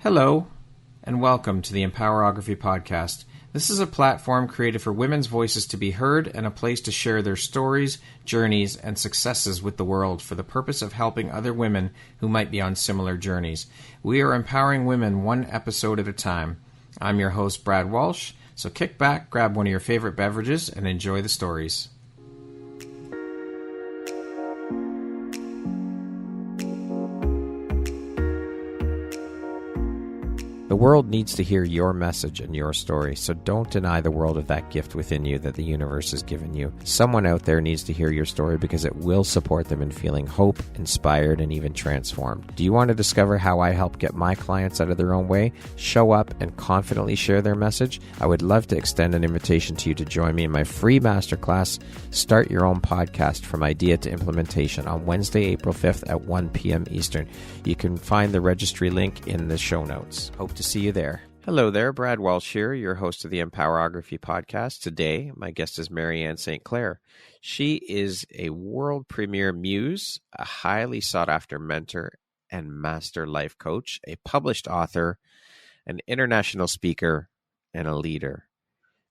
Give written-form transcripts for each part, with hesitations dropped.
Hello, and welcome to the Empowerography Podcast. This is a platform created for women's voices to be heard and a place to share their stories, journeys, and successes with the world for the purpose of helping other women who might be on similar journeys. We are empowering women one episode at a time. I'm your host, Brad Walsh, so kick back, grab one of your favorite beverages, and enjoy the stories. The world needs to hear your message and your story, so don't deny the world of that gift within you that the universe has given you. Someone out there needs to hear your story because it will support them in feeling hope, inspired, and even transformed. Do you want to discover how I help get my clients out of their own way, show up, and confidently share their message? I would love to extend an invitation to you to join me in my free masterclass, Start Your Own Podcast from Idea to Implementation, on Wednesday, April 5th at 1 p.m. Eastern. You can find the registry link in the show notes. Hope to see you there. Hello there, Brad Walsh here, your host of the Empowerography Podcast. Today, my guest is Marianne St.Clair. She is a world premier Muse, a highly sought-after mentor and master life coach, a published author, an international speaker, and a leader.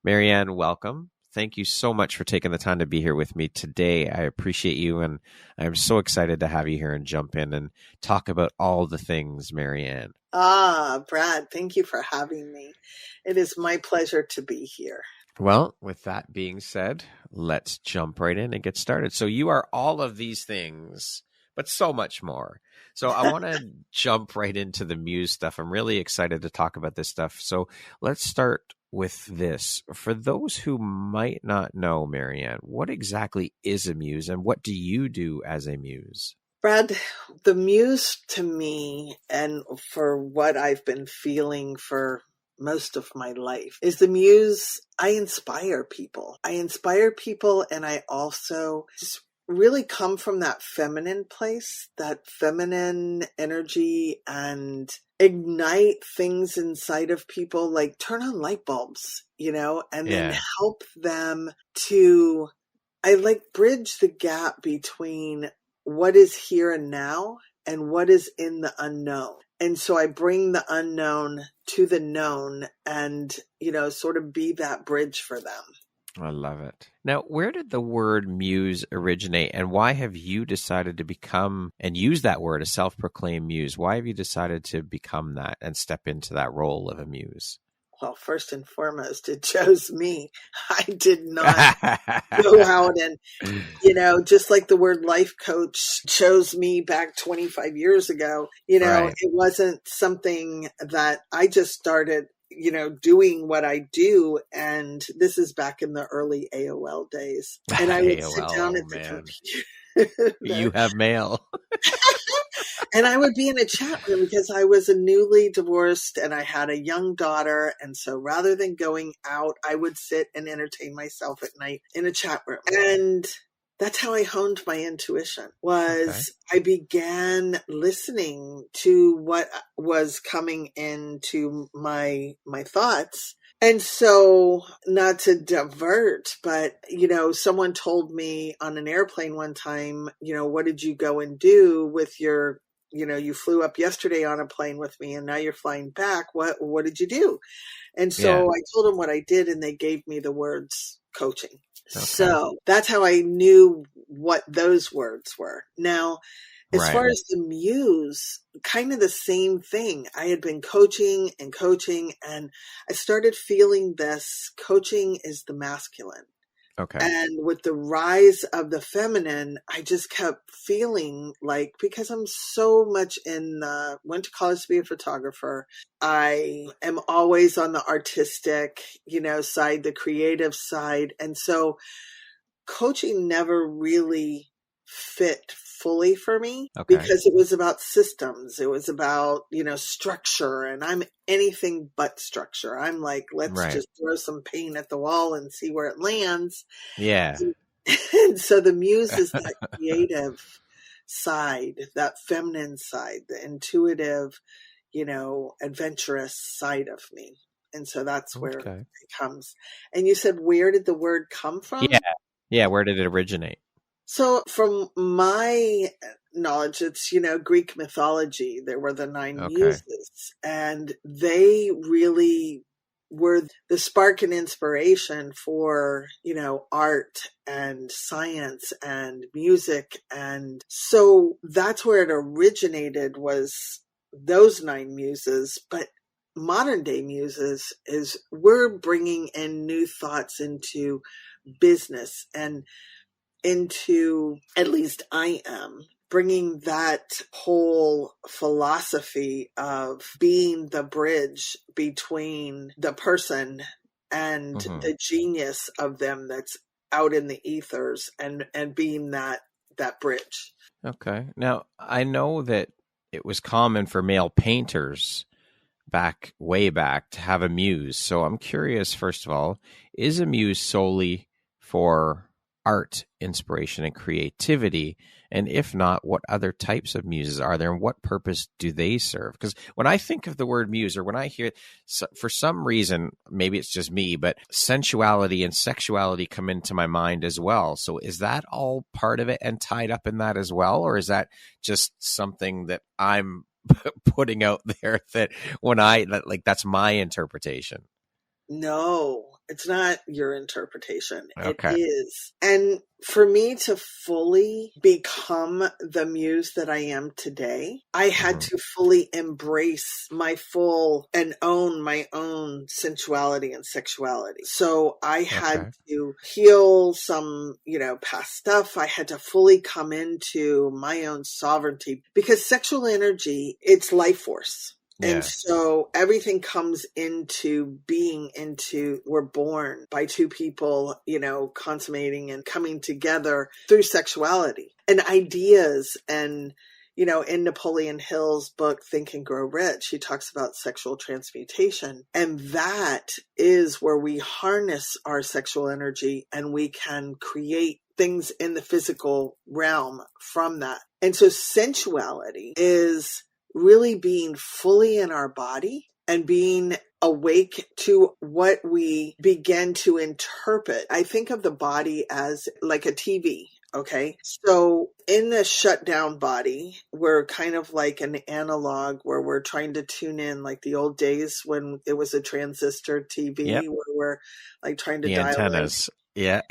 Marianne, welcome. Thank you so much for taking the time to be here with me today. I appreciate you, and I'm so excited to have you here and jump in and talk about all the things, Marianne. Brad, thank you for having me. It is my pleasure to be here. Well, with that being said, let's jump right in and get started. So you are all of these things, but so much more. So I want to jump right into the Muse stuff. I'm really excited to talk about this stuff. So let's start with this. For those who might not know, Marianne, what exactly is a Muse and what do you do as a Muse? Brad, the Muse to me, and for what I've been feeling for most of my life, is the Muse. I inspire people. And I also just really come from that feminine place, that feminine energy, and ignite things inside of people, like turn on light bulbs, and then help them to, I like bridge the gap between what is here and now and what is in the unknown. And so I bring the unknown to the known and, sort of be that bridge for them. I love it. Now, where did the word Muse originate, and why have you decided to become and use that word, a self-proclaimed Muse? Why have you decided to become that and step into that role of a Muse? Well, first and foremost, it chose me. I did not go out and, just like the word life coach chose me back 25 years ago, It wasn't something that I just started doing what I do. And this is back in the early AOL days. And I would sit down at the computer. You have mail. And I would be in a chat room because I was a newly divorced and I had a young daughter. And so rather than going out, I would sit and entertain myself at night in a chat room. And that's how I honed my intuition. I began listening to what was coming into my thoughts. And so, not to divert, but, someone told me on an airplane one time, what did you go and do with your, you flew up yesterday on a plane with me and now you're flying back. What did you do? And so I told them what I did and they gave me the words coaching. Okay. So that's how I knew what those words were. Now, as far as the Muse, kind of the same thing. I had been coaching, and I started feeling this. Coaching is the masculine. Okay. And with the rise of the feminine, I just kept feeling like, because I'm so much went to college to be a photographer. I am always on the artistic, side, the creative side. And so coaching never really fit fully for me because it was about systems. It was about, structure, and I'm anything but structure. I'm like, let's just throw some paint at the wall and see where it lands. Yeah. And so the Muse is that creative side, that feminine side, the intuitive, adventurous side of me. And so that's where it comes. And you said, where did the word come from? Yeah. Where did it originate? So from my knowledge. It's, Greek mythology. There were the 9 Okay. muses, and they really were the spark and inspiration for, art and science and music. And so that's where it originated, was those 9 muses. But modern day muses is we're bringing in new thoughts into business and into, at least I am, bringing that whole philosophy of being the bridge between the person and the genius of them that's out in the ethers, and being that bridge. Okay. Now, I know that it was common for male painters way back to have a muse. So I'm curious, first of all, is a muse solely for art, inspiration, and creativity? And if not, what other types of muses are there, and what purpose do they serve? Because when I think of the word muse, or when I hear, for some reason, maybe it's just me, but sensuality and sexuality come into my mind as well. So is that all part of it and tied up in that as well? Or is that just something that I'm putting out there that that's my interpretation? No, it's not your interpretation. Okay. It is. And for me to fully become the muse that I am today, I had to fully embrace my full and own my own sensuality and sexuality. So I had to heal some, past stuff. I had to fully come into my own sovereignty, because sexual energy, it's life force. Yeah. And so everything comes into being, we're born by 2 people, consummating and coming together through sexuality and ideas. And, in Napoleon Hill's book, Think and Grow Rich, he talks about sexual transmutation. And that is where we harness our sexual energy, and we can create things in the physical realm from that. And so sensuality is really being fully in our body and being awake to what we begin to interpret. I think of the body as like a TV. Okay. So in the shutdown body, we're kind of like an analog where we're trying to tune in, like the old days when it was a transistor TV, where we're like trying to dial antennas. Hear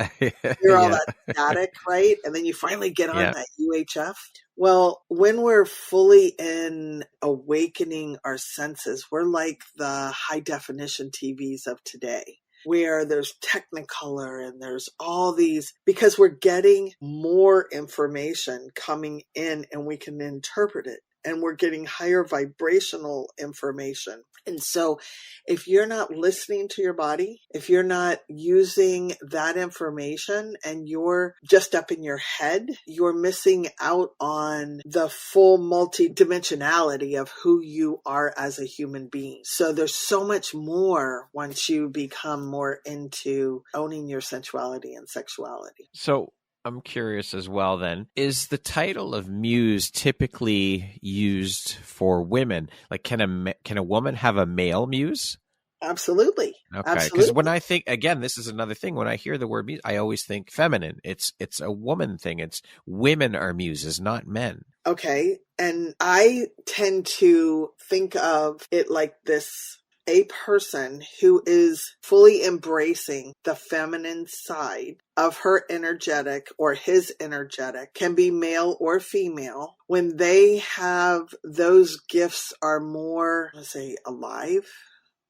all that static, right? And then you finally get on that UHF. Well, when we're fully in awakening our senses, we're like the high definition TVs of today, where there's Technicolor and there's all these, because we're getting more information coming in and we can interpret it, and we're getting higher vibrational information. And so if you're not listening to your body, if you're not using that information and you're just up in your head, you're missing out on the full multidimensionality of who you are as a human being. So there's so much more once you become more into owning your sensuality and sexuality. So I'm curious as well then, is the title of muse typically used for women? Like, can a woman have a male muse? Absolutely. Okay. Because when I think, again, this is another thing, when I hear the word muse, I always think feminine. It's a woman thing. It's women are muses, not men. Okay. And I tend to think of it like this. A person who is fully embracing the feminine side of her energetic or his energetic, can be male or female, when they have those gifts are more, let's say, alive,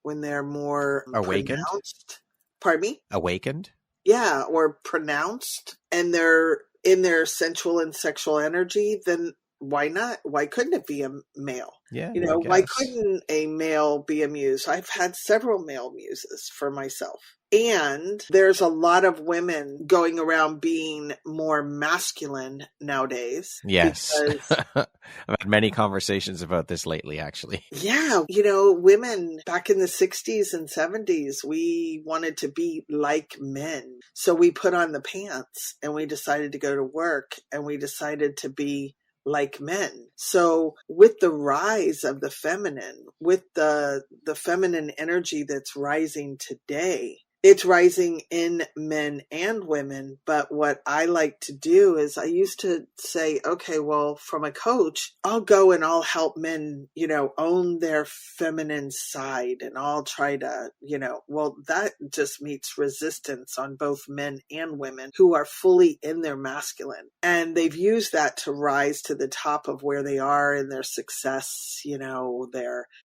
when they're more awakened. Pronounced. Pardon me? Awakened? Yeah, or pronounced, and they're in their sensual and sexual energy, then why not? Why couldn't it be a male? Yeah. Why couldn't a male be a muse? I've had several male muses for myself. And there's a lot of women going around being more masculine nowadays. Yes. I've had many conversations about this lately, actually. Yeah. Women back in the 60s and 70s, we wanted to be like men. So we put on the pants and we decided to go to work, and we decided to be like men. So with the rise of the feminine, with the feminine energy that's rising today, It's rising in men and women. But what I like to do is I used to say, okay, well, from a coach, I'll go and I'll help men, own their feminine side. And I'll try to, well, that just meets resistance on both men and women who are fully in their masculine. And they've used that to rise to the top of where they are in their success,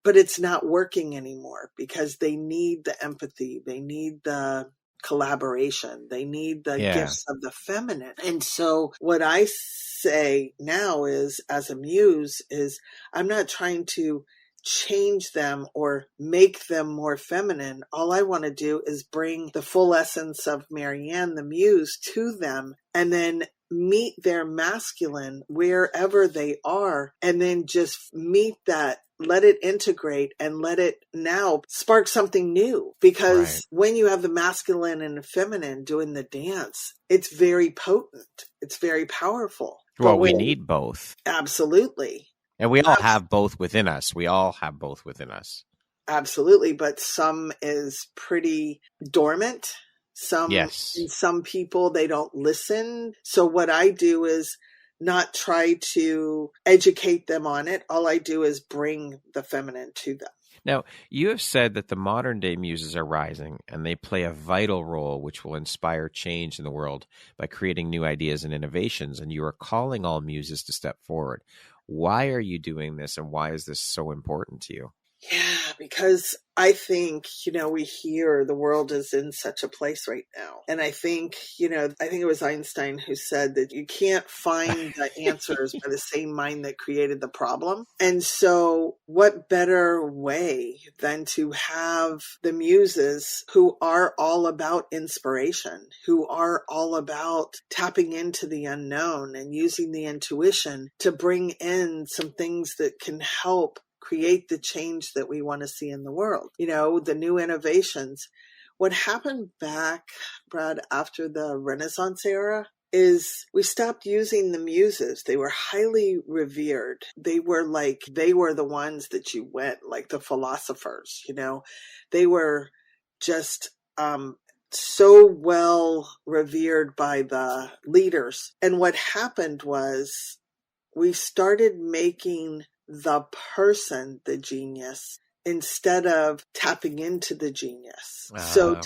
but it's not working anymore because they need the empathy. They need the collaboration. They need the gifts of the feminine. And so what I say now is, as a muse, is I'm not trying to change them or make them more feminine. All I want to do is bring the full essence of Marianne, the muse, to them, and then meet their masculine wherever they are, and then just meet that, let it integrate, and let it now spark something new. Because when you have the masculine and the feminine doing the dance, it's very potent. It's very powerful. Well, we need both. Absolutely. And we all have both within us. Absolutely. But some is pretty dormant. Some people, they don't listen. So what I do is not try to educate them on it. All I do is bring the feminine to them. Now, you have said that the modern day muses are rising and they play a vital role which will inspire change in the world by creating new ideas and innovations. And you are calling all muses to step forward. Why are you doing this, and why is this so important to you? Yeah, because I think, we hear the world is in such a place right now. And I think, I think it was Einstein who said that you can't find the answers by the same mind that created the problem. And so what better way than to have the muses who are all about inspiration, who are all about tapping into the unknown and using the intuition to bring in some things that can help create the change that we want to see in the world. The new innovations. What happened back, Brad, after the Renaissance era is we stopped using the muses. They were highly revered. They were the ones that you went, like the philosophers, they were just so well revered by the leaders. And what happened was we started making the person the genius instead of tapping into the genius.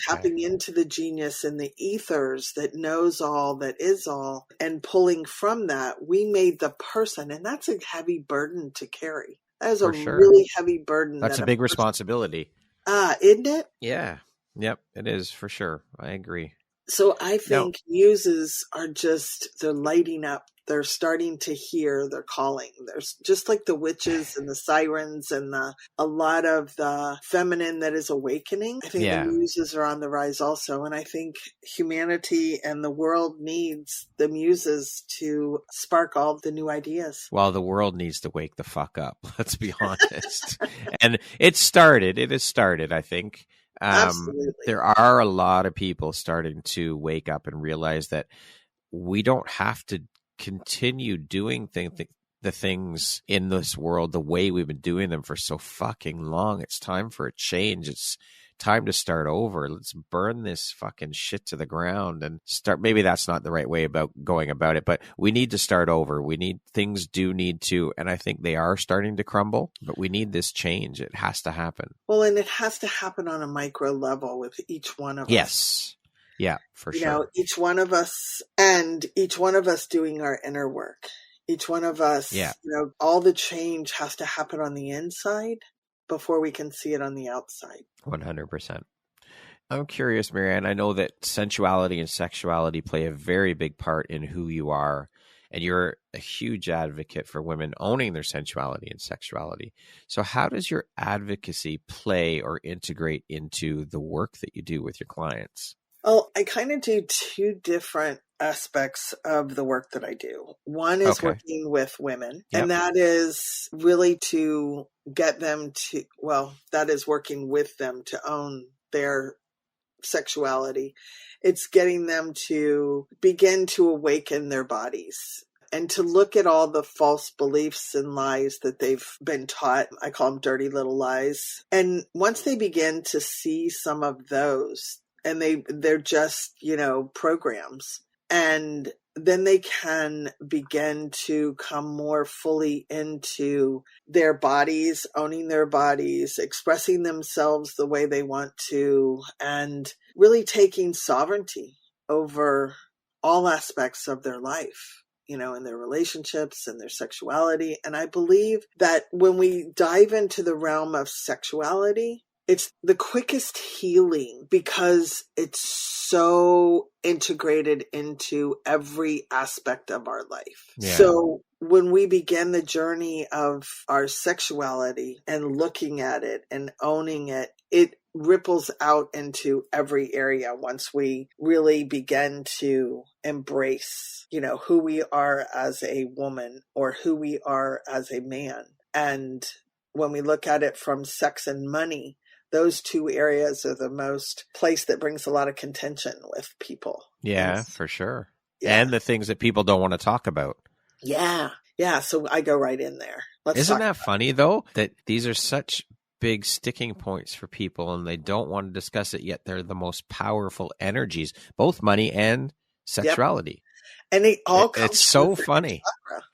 Tapping into the genius in the ethers that knows all, that is all, and pulling from that, we made the person. And that's a heavy burden to carry. That is really heavy burden. That's a big responsibility. Isn't it? Yeah. Yep, it is for sure. I agree. So I think muses are they're lighting up. They're starting to hear, they're calling. There's just like the witches and the sirens and a lot of the feminine that is awakening. I think the muses are on the rise also. And I think humanity and the world needs the muses to spark all the new ideas. Well, the world needs to wake the fuck up. Let's be honest. And it has started, I think. Absolutely. There are a lot of people starting to wake up and realize that we don't have to continue doing the things in this world the way we've been doing them for so fucking long. It's time for a change. It's time to start over. Let's burn this fucking shit to the ground and start. Maybe that's not the right way about going about it, but we need to start over. Things do need to, and I think they are starting to crumble, but we need this change. It has to happen. Well, and it has to happen on a micro level with each one of us. Yes. Yeah, for sure. Each one of us doing our inner work. Each one of us, all the change has to happen on the inside before we can see it on the outside. 100%. I'm curious, Marianne, I know that sensuality and sexuality play a very big part in who you are, and you're a huge advocate for women owning their sensuality and sexuality. So how does your advocacy play or integrate into the work that you do with your clients? Well, I kind of do two different aspects of the work that I do. One is working with women, and that is really to get them to, that is working with them to own their sexuality. It's getting them to begin to awaken their bodies and to look at all the false beliefs and lies that they've been taught. I call them dirty little lies. And once they begin to see some of those, and they're just, programs. And then they can begin to come more fully into their bodies, owning their bodies, expressing themselves the way they want to, and really taking sovereignty over all aspects of their life, in their relationships and their sexuality. And I believe that when we dive into the realm of sexuality, it's the quickest healing because it's so integrated into every aspect of our life. Yeah. So when we begin the journey of our sexuality and looking at it and owning it, it ripples out into every area once we really begin to embrace, who we are as a woman or who we are as a man. And when we look at it from sex and money, those two areas are the most place that brings a lot of contention with people. Yeah, for sure. Yeah. And the things that people don't want to talk about. Yeah. Yeah. So I go right in there. Isn't that funny, though, that these are such big sticking points for people and they don't want to discuss it, yet they're the most powerful energies, both money and sexuality. Yep. And they all come it's so funny. Chakra.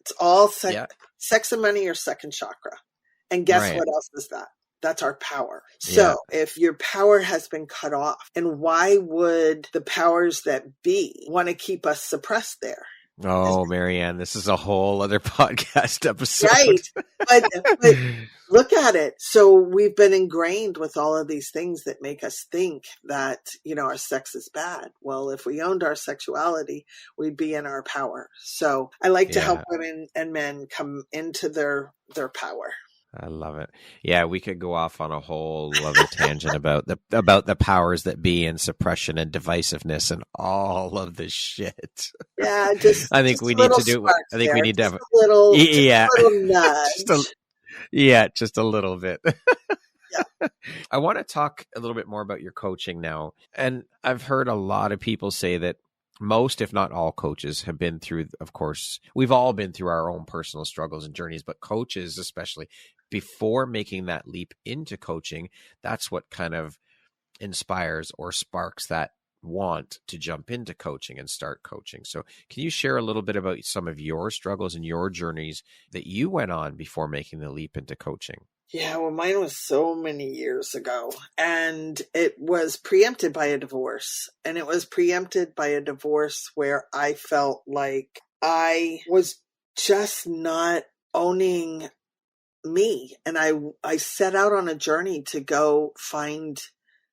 It's all sex and money or second chakra. And guess what else is that? That's our power. So if your power has been cut off, and why would the powers that be want to keep us suppressed there? Oh, Marianne, this is a whole other podcast episode. Right. But look at it. So we've been ingrained with all of these things that make us think that, our sex is bad. Well, if we owned our sexuality, we'd be in our power. So I like to help women and men come into their power. I love it. Yeah, we could go off on a whole other tangent about the powers that be and suppression and divisiveness and all of this shit. Yeah, I think we need to do. I think we need to have a little nudge. Just a little bit. Yeah. I want to talk a little bit more about your coaching now, and I've heard a lot of people say that most, if not all, coaches have been through, of course, we've all been through our own personal struggles and journeys, but coaches, especially before making that leap into coaching, that's what kind of inspires or sparks that want to jump into coaching and start coaching. So can you share a little bit about some of your struggles and your journeys that you went on before making the leap into coaching? Yeah, well, mine was so many years ago, and it was preempted by a divorce. And it was preempted by a divorce where I felt like I was just not owning me. And I set out on a journey to go find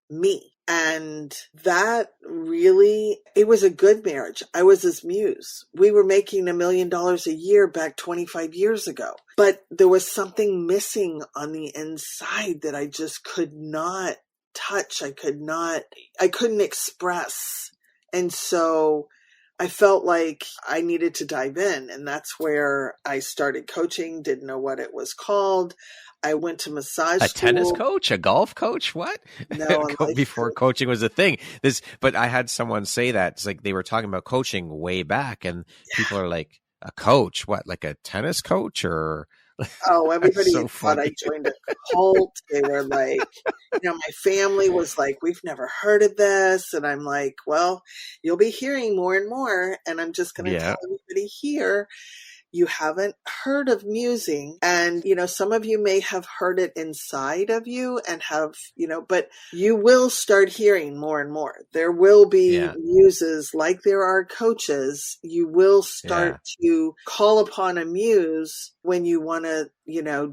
me. And that really, it was a good marriage. I was his muse. We were making $1 million a year back 25 years ago. But there was something missing on the inside that I just could not touch. I couldn't express. And so I felt like I needed to dive in. And that's where I started coaching, didn't know what it was called. I went to massage school. Tennis coach, a golf coach, what? No, before coaching was a thing. But I had someone say that. It's like they were talking about coaching way back, and people are like, a coach, what, like a tennis coach or? Oh, everybody thought I joined a cult. They were like, my family was like, we've never heard of this. And I'm like, well, you'll be hearing more and more. And I'm just going to tell everybody here, you haven't heard of musing. And, some of you may have heard it inside of you and have, but you will start hearing more and more. There will be muses like there are coaches. You will start to call upon a muse when you want to,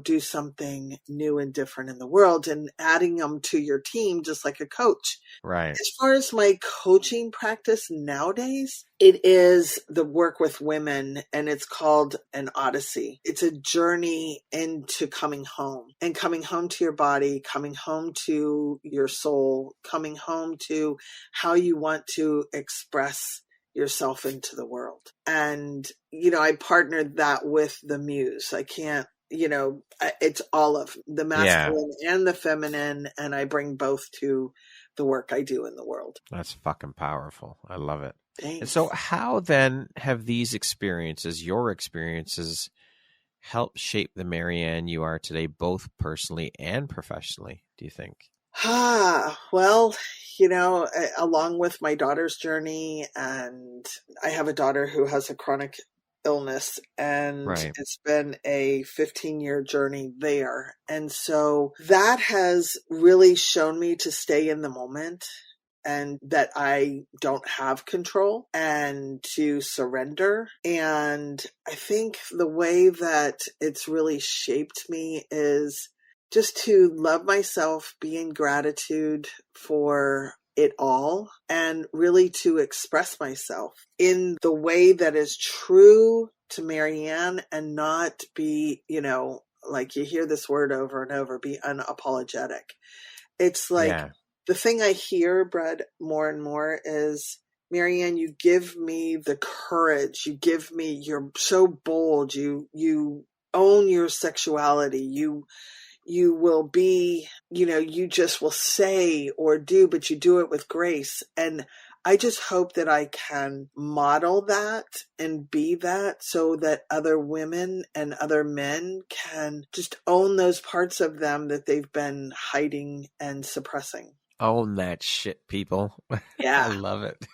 do something new and different in the world, and adding them to your team, just like a coach. Right. As far as my coaching practice nowadays, it is the work with women, and it's called an odyssey. It's a journey into coming home, and coming home to your body, coming home to your soul, coming home to how you want to express yourself into the world. And, I partnered that with the muse. I can't, it's all of the masculine and the feminine, and I bring both to the work I do in the world. That's fucking powerful. I love it. Thanks. And so how then have these experiences, your experiences, helped shape the Marianne you are today, both personally and professionally, do you think? Well, along with my daughter's journey, and I have a daughter who has a chronic illness, and Right. it's been a 15-year journey there. And so that has really shown me to stay in the moment and that I don't have control and to surrender. And I think the way that it's really shaped me is just to love myself, be in gratitude for it all, and really to express myself in the way that is true to Marianne and not be, like you hear this word over and over, be unapologetic. It's like Yeah. the thing I hear, Brad, more and more is, Marianne, you give me the courage. You give me, you're so bold. You own your sexuality. You will be, you just will say or do, but you do it with grace. And I just hope that I can model that and be that so that other women and other men can just own those parts of them that they've been hiding and suppressing. Own that shit, people. I Yeah. love it.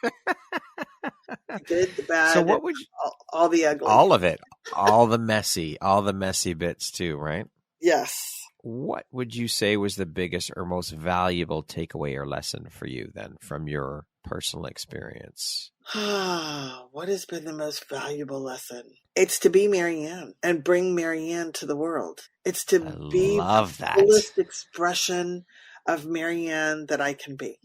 The good, the bad, So what would you, all the ugly. all of it, all the messy bits too, right? Yes. What would you say was the biggest or most valuable takeaway or lesson for you then from your personal experience? What has been the most valuable lesson? It's to be Marianne and bring Marianne to the world. It's to be love the that. fullest expression of Marianne that I can be.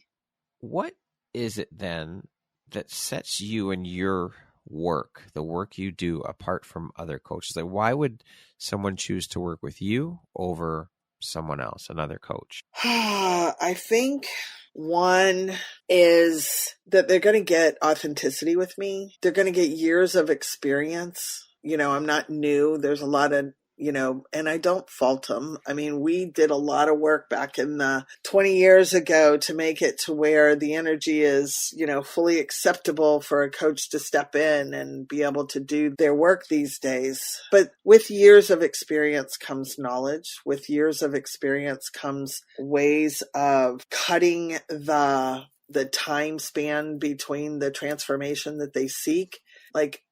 What is it then that sets you and your work, the work you do, apart from other coaches? Like, why would someone choose to work with you over someone else, another coach? I think one is that they're going to get authenticity with me. They're going to get years of experience. I'm not new. There's a lot of, and I don't fault them. I mean, we did a lot of work back in the 20 years ago to make it to where the energy is, fully acceptable for a coach to step in and be able to do their work these days. But with years of experience comes knowledge. With years of experience comes ways of cutting the time span between the transformation that they seek. Like,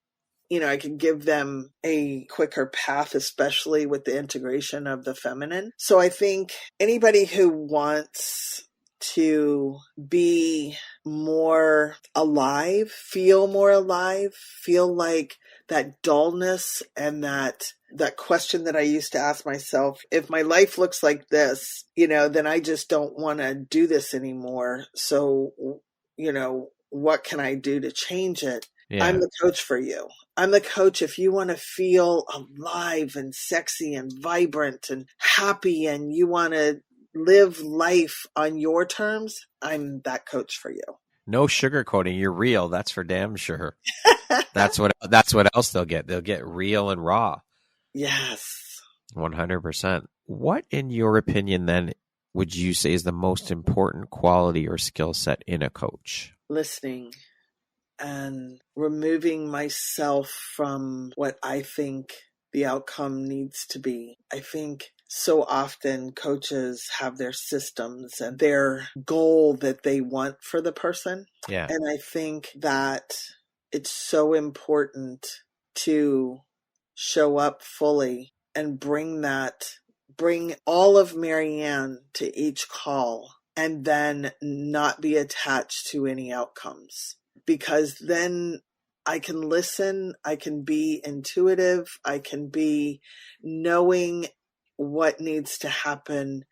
I can give them a quicker path, especially with the integration of the feminine. So I think anybody who wants to be more alive, feel like that dullness and that question that I used to ask myself, if my life looks like this, then I just don't want to do this anymore. So, what can I do to change it? Yeah. I'm the coach for you. I'm the coach if you want to feel alive and sexy and vibrant and happy and you want to live life on your terms. I'm that coach for you. No sugarcoating. You're real. That's for damn sure. That's what else they'll get. They'll get real and raw. Yes. 100%. What, in your opinion, then, would you say is the most important quality or skill set in a coach? Listening. And removing myself from what I think the outcome needs to be. I think so often coaches have their systems and their goal that they want for the person. Yeah. And I think that it's so important to show up fully and bring all of Marianne to each call and then not be attached to any outcomes. Because then I can listen, I can be intuitive, I can be knowing what needs to happen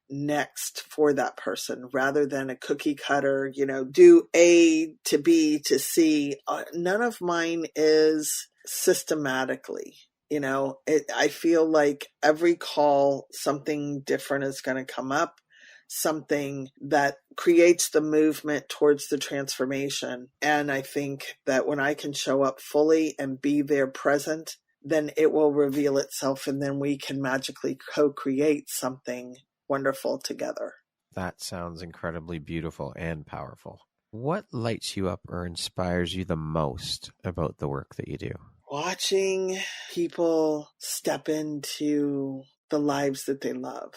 next for that person rather than a cookie cutter, do A to B to C. None of mine is systematically. I feel like every call, something different is going to come up. Something that creates the movement towards the transformation. And I think that when I can show up fully and be there present, then it will reveal itself and then we can magically co-create something wonderful together. That sounds incredibly beautiful and powerful. What lights you up or inspires you the most about the work that you do? Watching people step into the lives that they love.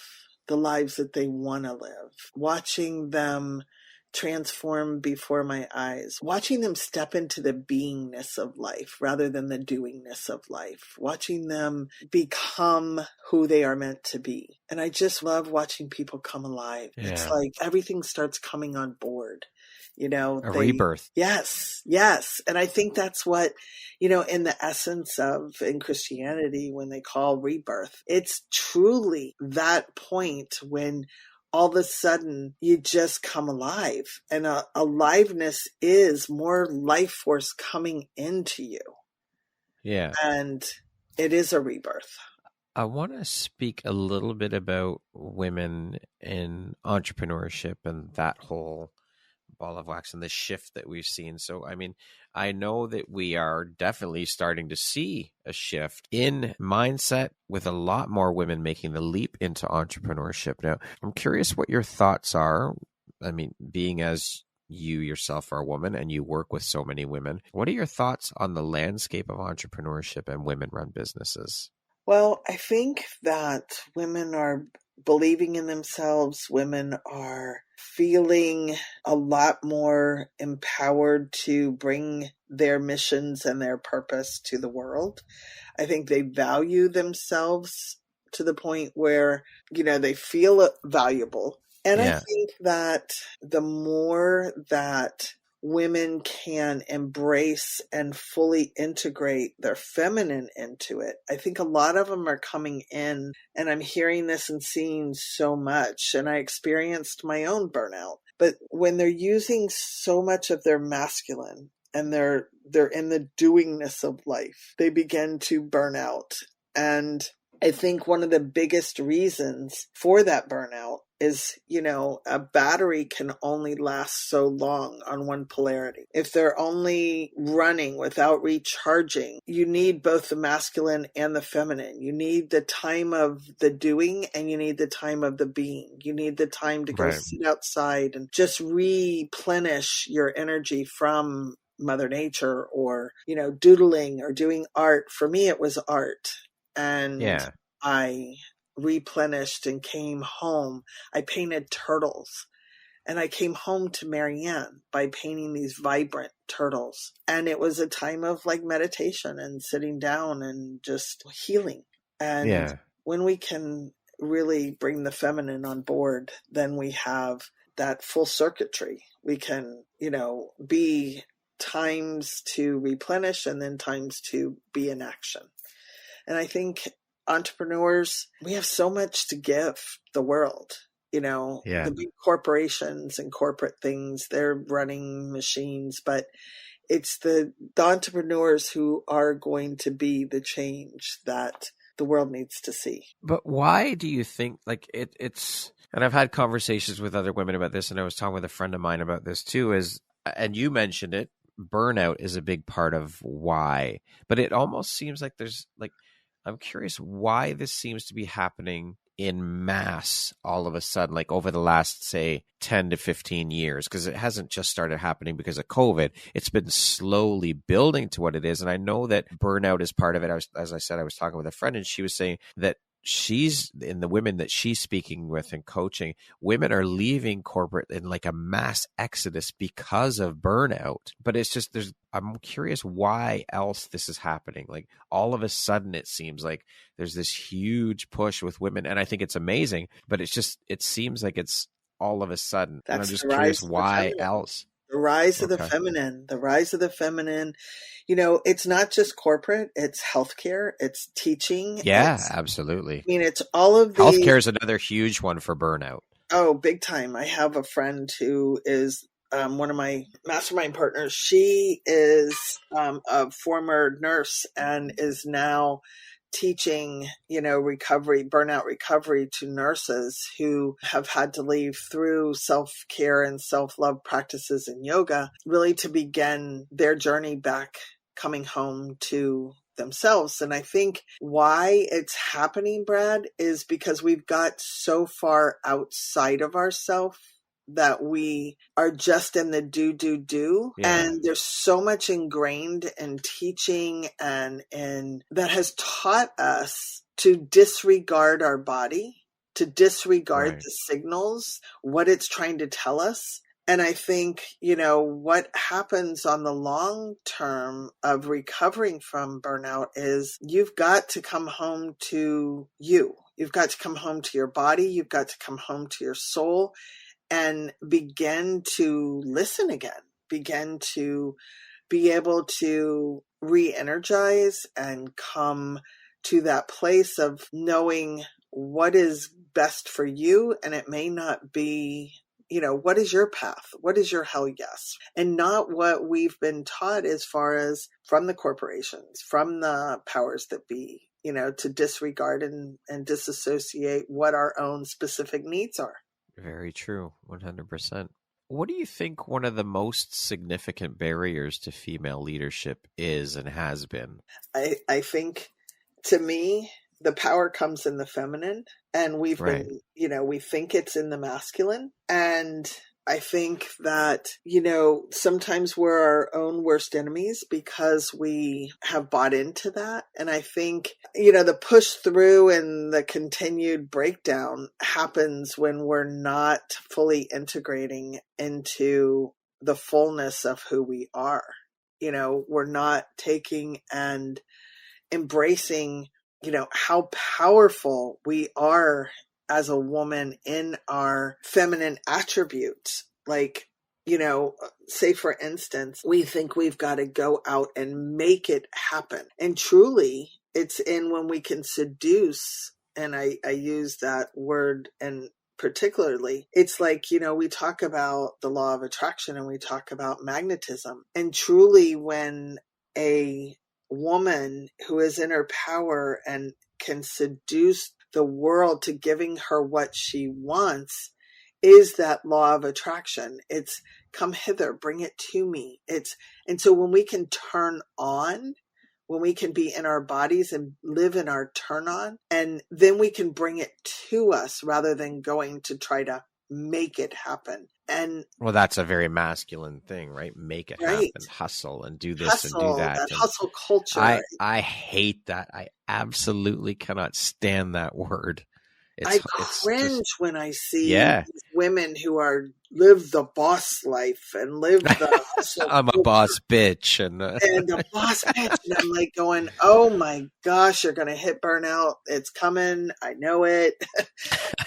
the lives that they want to live, watching them transform before my eyes, watching them step into the beingness of life rather than the doingness of life, watching them become who they are meant to be. And I just love watching people come alive. Yeah. It's like everything starts coming on board. A rebirth. Yes. And I think that's what, in the essence of, in Christianity, when they call rebirth, it's truly that point when all of a sudden you just come alive, and aliveness is more life force coming into you. Yeah. And it is a rebirth. I want to speak a little bit about women in entrepreneurship and that whole ball of wax and the shift that we've seen. So, I mean, I know that we are definitely starting to see a shift in mindset with a lot more women making the leap into entrepreneurship. Now, I'm curious what your thoughts are. I mean, being as you yourself are a woman and you work with so many women, what are your thoughts on the landscape of entrepreneurship and women-run businesses? Well, I think that women are believing in themselves. Women are feeling a lot more empowered to bring their missions and their purpose to the world. I think they value themselves to the point where, they feel valuable. And I think that the more that women can embrace and fully integrate their feminine into it, I think a lot of them are coming in, and I'm hearing this and seeing so much, and I experienced my own burnout. But when they're using so much of their masculine and they're in the doingness of life, they begin to burn out. And I think one of the biggest reasons for that burnout is, a battery can only last so long on one polarity. If they're only running without recharging, you need both the masculine and the feminine. You need the time of the doing and you need the time of the being. You need the time to go sit outside and just replenish your energy from Mother Nature, or, doodling or doing art. For me, it was art. And I replenished and came home. I painted turtles, and I came home to Marianne by painting these vibrant turtles. And it was a time of meditation and sitting down and just healing. And when we can really bring the feminine on board, then we have that full circuitry. We can, be times to replenish and then times to be in action. And I think entrepreneurs, we have so much to give the world. The big corporations and corporate things, they're running machines, but it's the entrepreneurs who are going to be the change that the world needs to see. But why do you think it's, and I've had conversations with other women about this, and I was talking with a friend of mine about this too, and you mentioned it, burnout is a big part of why, but it almost seems like there's I'm curious why this seems to be happening in mass all of a sudden, over the last, say, 10 to 15 years, because it hasn't just started happening because of COVID. It's been slowly building to what it is. And I know that burnout is part of it. As I said, I was talking with a friend, and she was saying that she's in the women that she's speaking with and coaching, women are leaving corporate in a mass exodus because of burnout. But it's just, I'm curious why else this is happening. All of a sudden, it seems like there's this huge push with women, and I think it's amazing, but it seems like it's all of a sudden. And I'm just curious why else. The rise of the feminine, it's not just corporate, it's healthcare, it's teaching. Yeah, absolutely. I mean, it's all of these. Healthcare is another huge one for burnout. Oh, big time. I have a friend who is one of my mastermind partners. She is a former nurse and is now teaching, burnout recovery to nurses who have had to leave through self-care and self-love practices and yoga, really to begin their journey back, coming home to themselves. And I think why it's happening, Brad, is because we've got so far outside of ourselves that we are just in the do. And there's so much ingrained in teaching and that has taught us to disregard our body to disregard Right. the signals, what it's trying to tell us. And I think, what happens on the long term of recovering from burnout is you've got to come home to you. You've got to come home to your body. You've got to come home to your soul and begin to listen again, begin to be able to re-energize and come to that place of knowing what is best for you. And it may not be, what is your path? What is your hell yes? And not what we've been taught as far as from the corporations, from the powers that be, to disregard and disassociate what our own specific needs are. Very true. 100%. What do you think one of the most significant barriers to female leadership is and has been? I think, to me, the power comes in the feminine, and we've Right. been, we think it's in the masculine. And I think that, sometimes we're our own worst enemies because we have bought into that. And I think, the push through and the continued breakdown happens when we're not fully integrating into the fullness of who we are. We're not taking and embracing, how powerful we are as a woman in our feminine attributes. Like, say for instance, we think we've got to go out and make it happen. And truly, it's in when we can seduce, and I use that word, and particularly, it's like, we talk about the law of attraction and we talk about magnetism. And truly, when a woman who is in her power and can seduce the world to giving her what she wants, is that law of attraction. It's come hither, bring it to me. And so when we can turn on, when we can be in our bodies and live in our turn on, and then we can bring it to us rather than going to try to make it happen. And well, that's a very masculine thing, right? Make it happen, hustle and do this and do that. That hustle culture. I hate that. I absolutely cannot stand that word. I cringe when I see these women who live the boss life and live the hustle I'm a boss bitch. And the boss bitch. And I'm like going, oh my gosh, you're going to hit burnout. It's coming. I know it.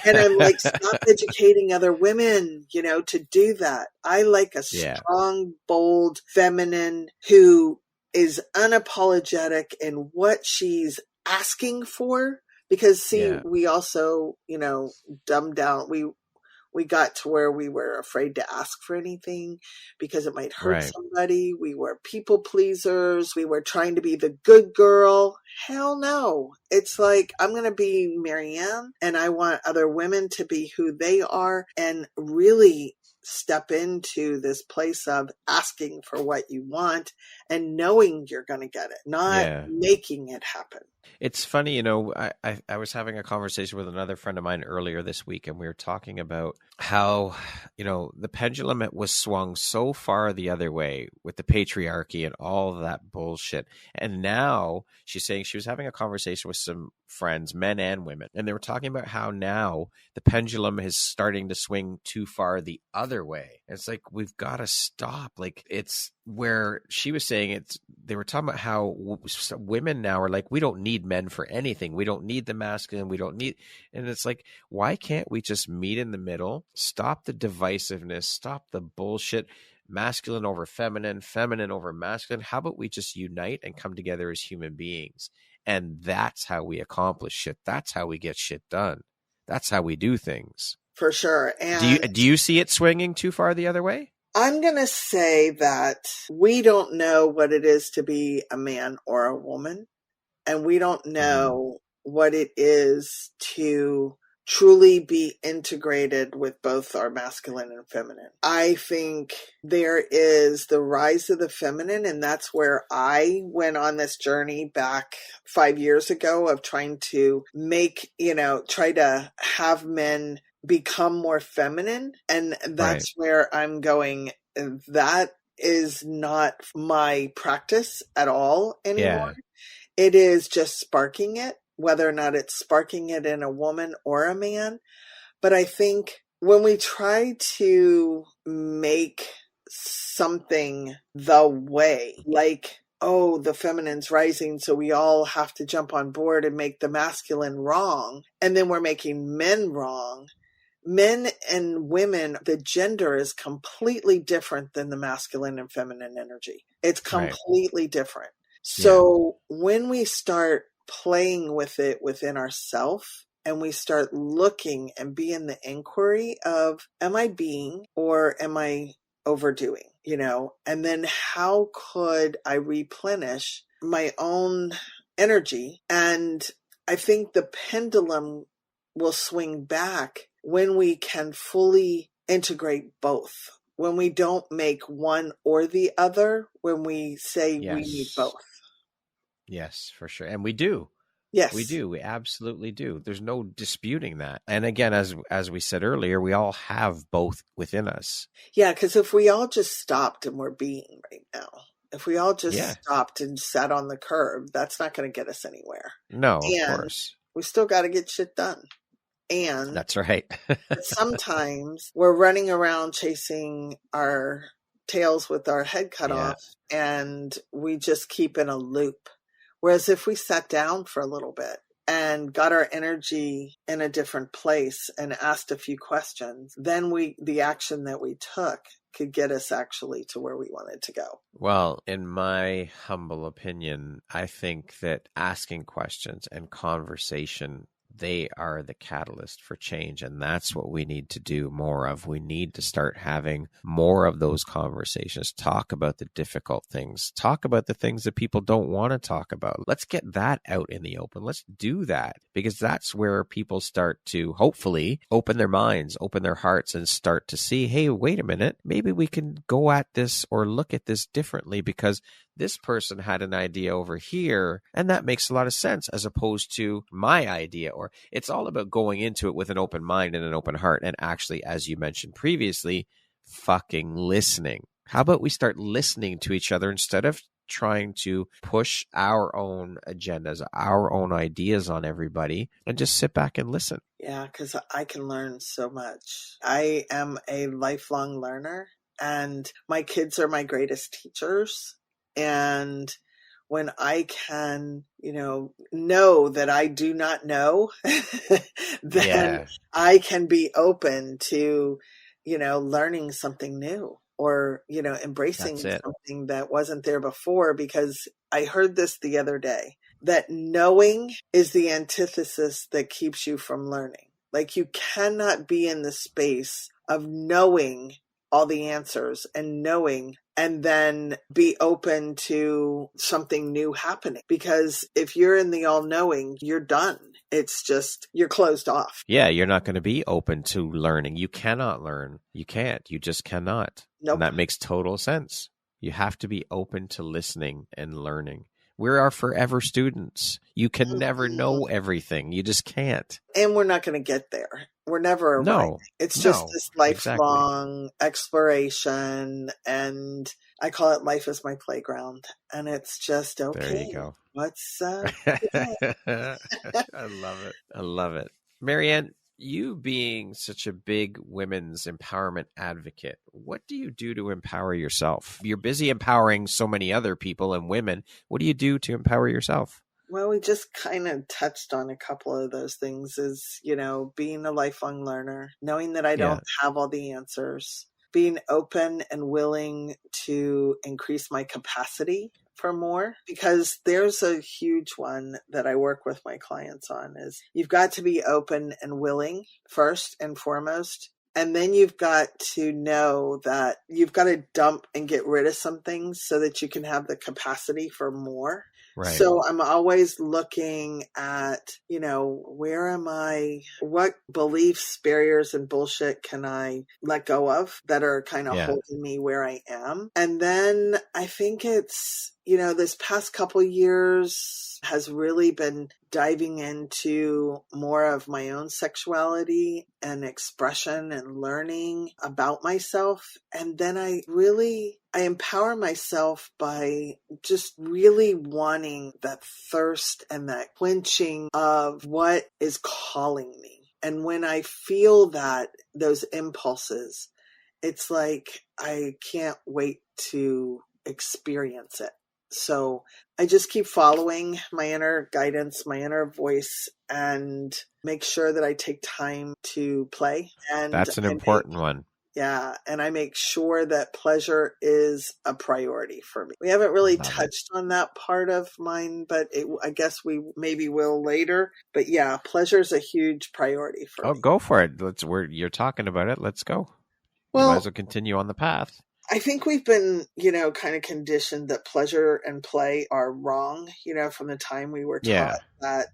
And I'm like, stop educating other women, to do that. I like a strong, bold, feminine who is unapologetic in what she's asking for. Because we also, dumbed down. We got to where we were afraid to ask for anything because it might hurt somebody. We were people pleasers. We were trying to be the good girl. Hell no. It's like, I'm going to be Marianne, and I want other women to be who they are and really step into this place of asking for what you want and knowing you're going to get it, not making it happen. It's funny, I was having a conversation with another friend of mine earlier this week, and we were talking about how, the pendulum was swung so far the other way with the patriarchy and all of that bullshit. And now she's saying she was having a conversation with some friends, men and women, and they were talking about how now the pendulum is starting to swing too far the other way. It's like, we've got to stop. Like, it's where she was saying they were talking about how women now are like, we don't need men for anything. We don't need the masculine. We don't need, and it's like, why can't we just meet in the middle? Stop the divisiveness, stop the bullshit, masculine over feminine, feminine over masculine. How about we just unite and come together as human beings? And that's how we accomplish shit. That's how we get shit done. That's how we do things. For sure. And do you see it swinging too far the other way? I'm going to say that we don't know what it is to be a man or a woman. And we don't know what it is to truly be integrated with both our masculine and feminine. I think there is the rise of the feminine, and that's where I went on this journey back 5 years ago of trying to try to have men become more feminine. And that's where I'm going. That is not my practice at all anymore. Yeah. It is just sparking it. whether or not it's sparking it in a woman or a man. But I think when we try to make something the way, like, oh, the feminine's rising, so we all have to jump on board and make the masculine wrong, and then we're making men wrong. Men and women, the gender is completely different than the masculine and feminine energy. It's completely different. So when we start playing with it within ourselves, and we start looking and be in the inquiry of, am I being or am I overdoing, and then how could I replenish my own energy? And I think the pendulum will swing back when we can fully integrate both, when we don't make one or the other, when we say we need both. Yes, for sure. And we do. Yes, we do. We absolutely do. There's no disputing that. And again, as we said earlier, we all have both within us. Yeah, because if we all just stopped and we're being right now, if we all just stopped and sat on the curb, that's not going to get us anywhere. No, of course. We still got to get shit done. And that's right. sometimes we're running around chasing our tails with our head cut off, and we just keep in a loop. Whereas if we sat down for a little bit and got our energy in a different place and asked a few questions, then the action that we took could get us actually to where we wanted to go. Well, in my humble opinion, I think that asking questions and conversation, they are the catalyst for change. And that's what we need to do more of. We need to start having more of those conversations, talk about the difficult things, talk about the things that people don't want to talk about. Let's get that out in the open. Let's do that, because that's where people start to hopefully open their minds, open their hearts, and start to see, hey, wait a minute, maybe we can go at this or look at this differently, because this person had an idea over here, and that makes a lot of sense, as opposed to my idea. Or it's all about going into it with an open mind and an open heart. And actually, as you mentioned previously, fucking listening. How about we start listening to each other instead of trying to push our own agendas, our own ideas on everybody, and just sit back and listen? Yeah, because I can learn so much. I am a lifelong learner, and my kids are my greatest teachers. And when I can, know that I do not know, then I can be open to, learning something new, or, embracing something that wasn't there before. Because I heard this the other day, that knowing is the antithesis that keeps you from learning. Like, you cannot be in the space of knowing all the answers and knowing, and then be open to something new happening. Because if you're in the all-knowing, you're done. It's just, you're closed off. Yeah, you're not going to be open to learning. You cannot learn. You can't. You just cannot. Nope. And that makes total sense. You have to be open to listening and learning. We're our forever students. You can never know everything. You just can't. And we're not going to get there. We're never arriving. It's just this lifelong exploration. And I call it life is my playground. And it's just, okay. There you go. What's I love it. I love it. Marianne, you being such a big women's empowerment advocate, what do you do to empower yourself? You're busy empowering so many other people and women. What do you do to empower yourself? Well, we just kind of touched on a couple of those things. Is, being a lifelong learner, knowing that I don't have all the answers, being open and willing to increase my capacity for more, because there's a huge one that I work with my clients on, is you've got to be open and willing first and foremost. And then you've got to know that you've got to dump and get rid of some things so that you can have the capacity for more. Right. So I'm always looking at, where am I? What beliefs, barriers, and bullshit can I let go of that are kind of holding me where I am? And then I think it's, this past couple years has really been diving into more of my own sexuality and expression and learning about myself. And then I empower myself by just really wanting that thirst and that quenching of what is calling me. And when I feel those impulses, it's like I can't wait to experience it. So I just keep following my inner guidance, my inner voice, and make sure that I take time to play. And that's an important one. Yeah. And I make sure that pleasure is a priority for me. We haven't really touched on that part of mine, but I guess we maybe will later. But yeah, pleasure is a huge priority for me. Oh, go for it. You're talking about it. Let's go. Well, you might as well continue on the path. I think we've been, kind of conditioned that pleasure and play are wrong, from the time we were taught that,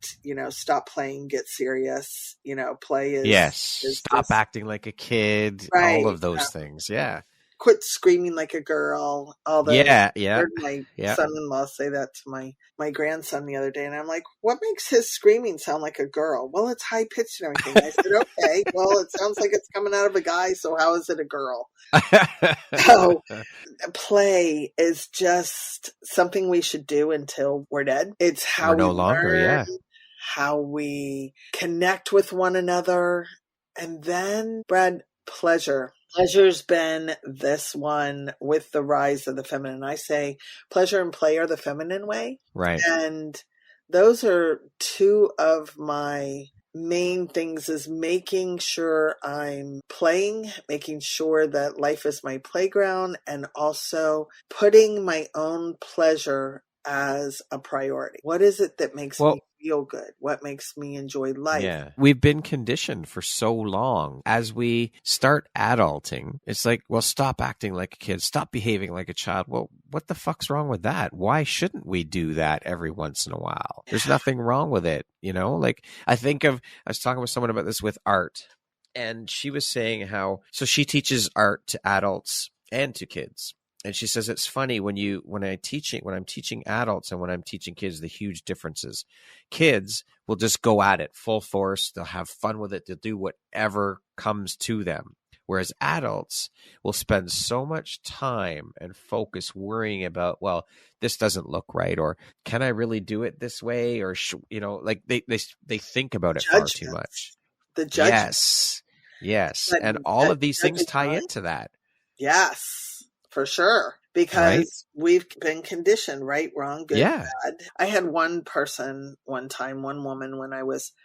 stop playing, get serious, play is... Yes, stop acting like a kid, right, all of those things, yeah. Quit screaming like a girl. I heard my son-in-law say that to my grandson the other day, and I'm like, what makes his screaming sound like a girl? Well, it's high-pitched and everything. I said, okay, well, it sounds like it's coming out of a guy, so how is it a girl? So play is just something we should do until we're dead. It's how we learn, how we connect with one another. And then, Brad, pleasure. Pleasure's been this one with the rise of the feminine. I say pleasure and play are the feminine way. Right. And those are two of my main things, is making sure I'm playing, making sure that life is my playground, and also putting my own pleasure as a priority. What is it that makes me feel good? What makes me enjoy life? Yeah. We've been conditioned for so long. As we start adulting, it's like, well, stop acting like a kid, stop behaving like a child. Well, what the fuck's wrong with that? Why shouldn't we do that every once in a while? There's nothing wrong with it. Like I was talking with someone about this with art, and she was saying so she teaches art to adults and to kids. And she says it's funny when I'm teaching adults and when I'm teaching kids, the huge differences. Kids will just go at it full force. They'll have fun with it. They'll do whatever comes to them. Whereas adults will spend so much time and focus worrying about, well, this doesn't look right, or can I really do it this way, or like they think about it far too much. The judgment. Yes, and all of these things tie into that. Yes. For sure. Because we've been conditioned, right, wrong, good, bad. I had one person one time, one woman,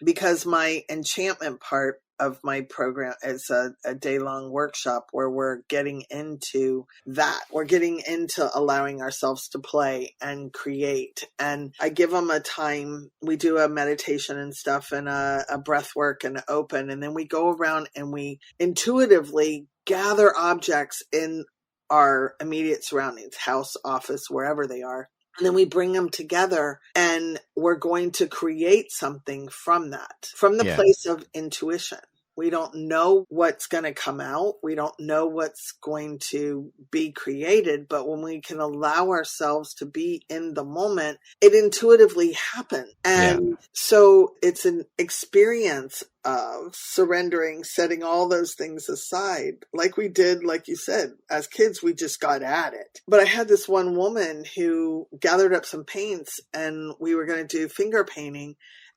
because my enchantment part of my program is a day-long workshop where we're getting into that. We're getting into allowing ourselves to play and create. And I give them a time. We do a meditation and stuff, and a breath work and open. And then we go around and we intuitively gather objects in our immediate surroundings, house, office, wherever they are. And then we bring them together, and we're going to create something from that, from the place of intuition. We don't know what's going to come out. We don't know what's going to be created. But when we can allow ourselves to be in the moment, it intuitively happens. And so it's an experience of surrendering, setting all those things aside. Like we did, like you said, as kids, we just got at it. But I had this one woman who gathered up some paints, and we were going to do finger painting.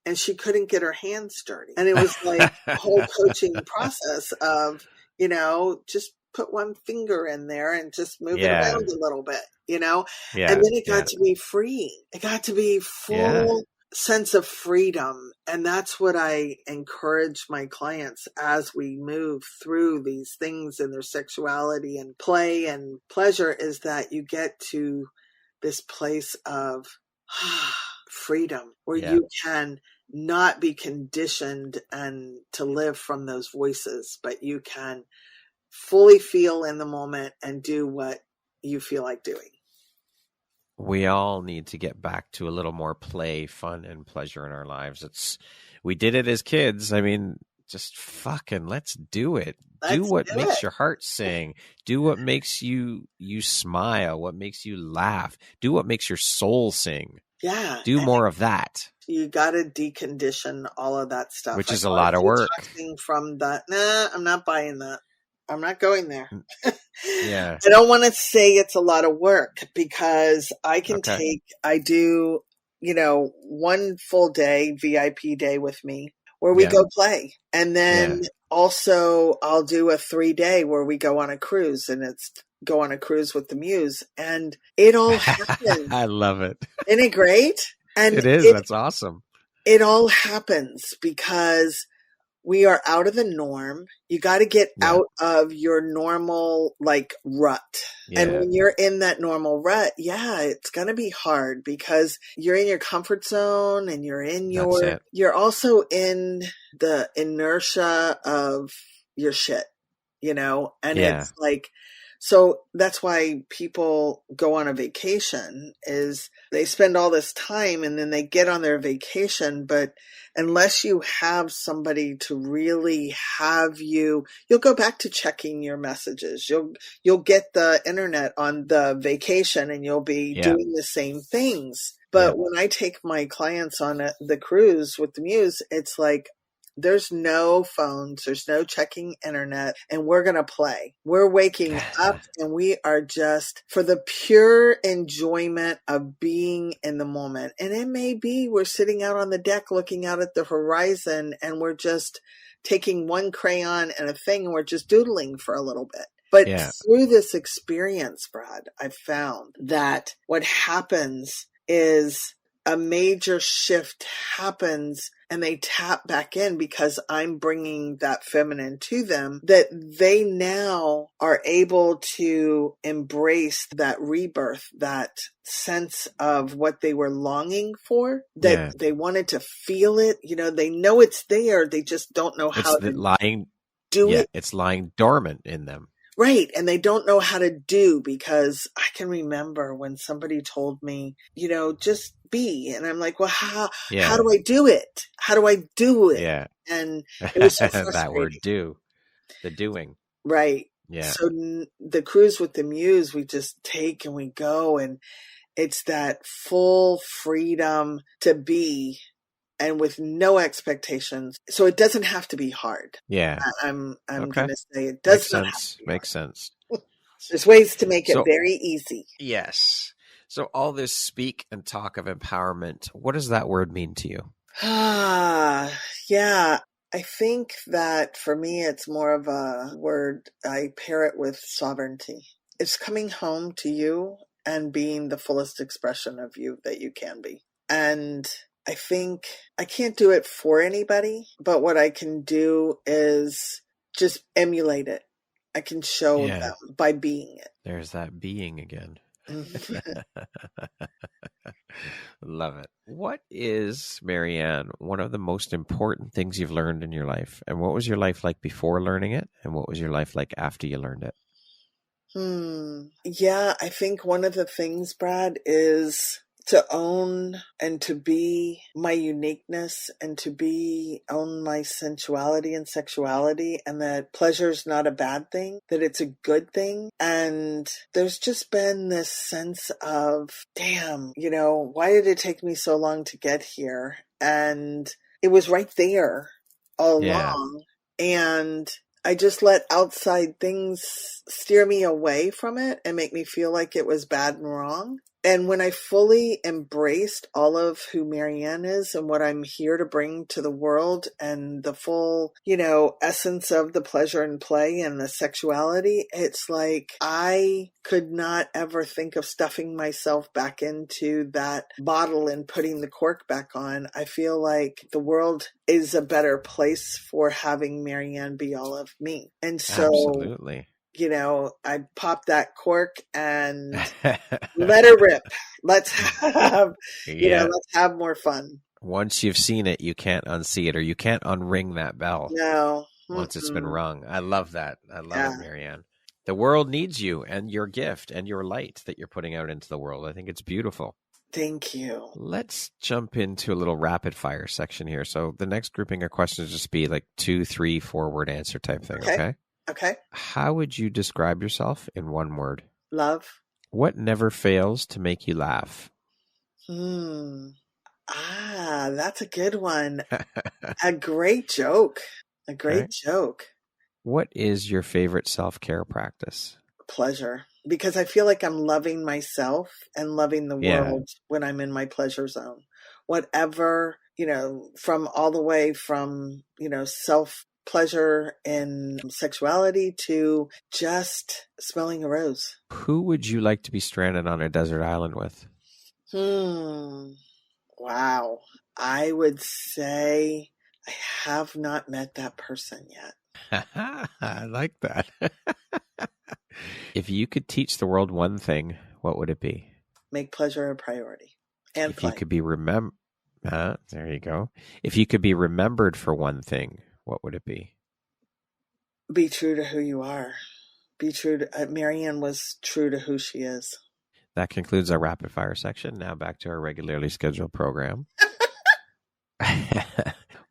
And she couldn't get her hands dirty. And it was like a whole coaching process of, just put one finger in there and just move it around a little bit, and then it got to be free. It got to be full sense of freedom. And that's what I encourage my clients as we move through these things in their sexuality and play and pleasure, is that you get to this place of freedom where you can not be conditioned and to live from those voices, but you can fully feel in the moment and do what you feel like doing. We all need to get back to a little more play, fun, and pleasure in our lives. We did it as kids. I mean, just fucking let's do it. Do what makes your heart sing. Do what makes you smile, what makes you laugh. Do what makes your soul sing. Yeah. Do more of that. You got to decondition all of that stuff. Which is a lot of work. From that, I'm not buying that. I'm not going there. Yeah. I don't want to say it's a lot of work because I do, one full day, VIP day with me where we go play. And then also I'll do a 3-day where we go on a cruise, and it's go on a cruise with the Muse, and it all happens. I love it. Isn't it great? And it is. That's awesome. It all happens because we are out of the norm. You got to get out of your normal rut. Yeah. And when you're in that normal rut, it's going to be hard because you're in your comfort zone and you're also in the inertia of your shit, and it's so that's why people go on a vacation is they spend all this time and then they get on their vacation. But unless you have somebody to really have you'll go back to checking your messages. You'll get the internet on the vacation and you'll be doing the same things. But when I take my clients on the cruise with the Muse, it's there's no phones, there's no checking internet, and we're going to play. We're waking up and we are just for the pure enjoyment of being in the moment. And it may be we're sitting out on the deck looking out at the horizon and we're just taking one crayon and a thing and we're just doodling for a little bit. But through this experience, Brad, I've found that what happens is a major shift happens and they tap back in because I'm bringing that feminine to them, that they now are able to embrace that rebirth, that sense of what they were longing for, that they wanted to feel it. They know it's there. They just don't know how to do it. It's lying dormant in them. Right. And they don't know how to do, because I can remember when somebody told me, just be. And I'm like, well, how do I do it? How do I do it? Yeah. And it was so frustrating. That word do, the doing. Right. Yeah. So the cruise with the Muse, we just take and we go, and it's that full freedom to be and with no expectations. So it doesn't have to be hard. Yeah. I'm going to say it does not have to be Makes sense. There's ways to make it very easy. Yes. So all this speak and talk of empowerment, what does that word mean to you? Yeah. I think that for me, it's more of a word. I pair it with sovereignty. It's coming home to you and being the fullest expression of you that you can be. And I think I can't do it for anybody, but what I can do is just emulate it. I can show them by being it. There's that being again. Love it. What is, Marianne, one of the most important things you've learned in your life? And what was your life like before learning it? And what was your life like after you learned it? Yeah, I think one of the things, Brad, is to own and to be my uniqueness and to own my sensuality and sexuality, and that pleasure is not a bad thing, that it's a good thing. And there's just been this sense of, damn, why did it take me so long to get here? And it was right there all along. And I just let outside things steer me away from it and make me feel like it was bad and wrong. And when I fully embraced all of who Marianne is and what I'm here to bring to the world and the full, essence of the pleasure and play and the sexuality, it's like I could not ever think of stuffing myself back into that bottle and putting the cork back on. I feel like the world is a better place for having Marianne be all of me. And so absolutely. I pop that cork and let her rip. Let's have, let's have more fun. Once you've seen it, you can't unsee it, or you can't unring that bell. No. Once it's been rung. I love that. I love it, Marianne. The world needs you and your gift and your light that you're putting out into the world. I think it's beautiful. Thank you. Let's jump into a little rapid fire section here. So the next grouping of questions just be like 2, 3, 4 word answer type thing. Okay. How would you describe yourself in one word? Love. What never fails to make you laugh? That's a good one. A great joke. A great Right? joke. What is your favorite self-care practice? Pleasure. Because I feel like I'm loving myself and loving the Yeah. world when I'm in my pleasure zone. Whatever, from all the way from, self pleasure in sexuality to just smelling a rose. Who would you like to be stranded on a desert island with? Wow. I would say I have not met that person yet. I like that. If you could teach the world one thing, what would it be? Make pleasure a priority. And If play. you could be there you go. If you could be remembered for one thing, what would it be? Be true to who you are. Be true to Marianne was true to who she is. That concludes our rapid fire section. Now back to our regularly scheduled program.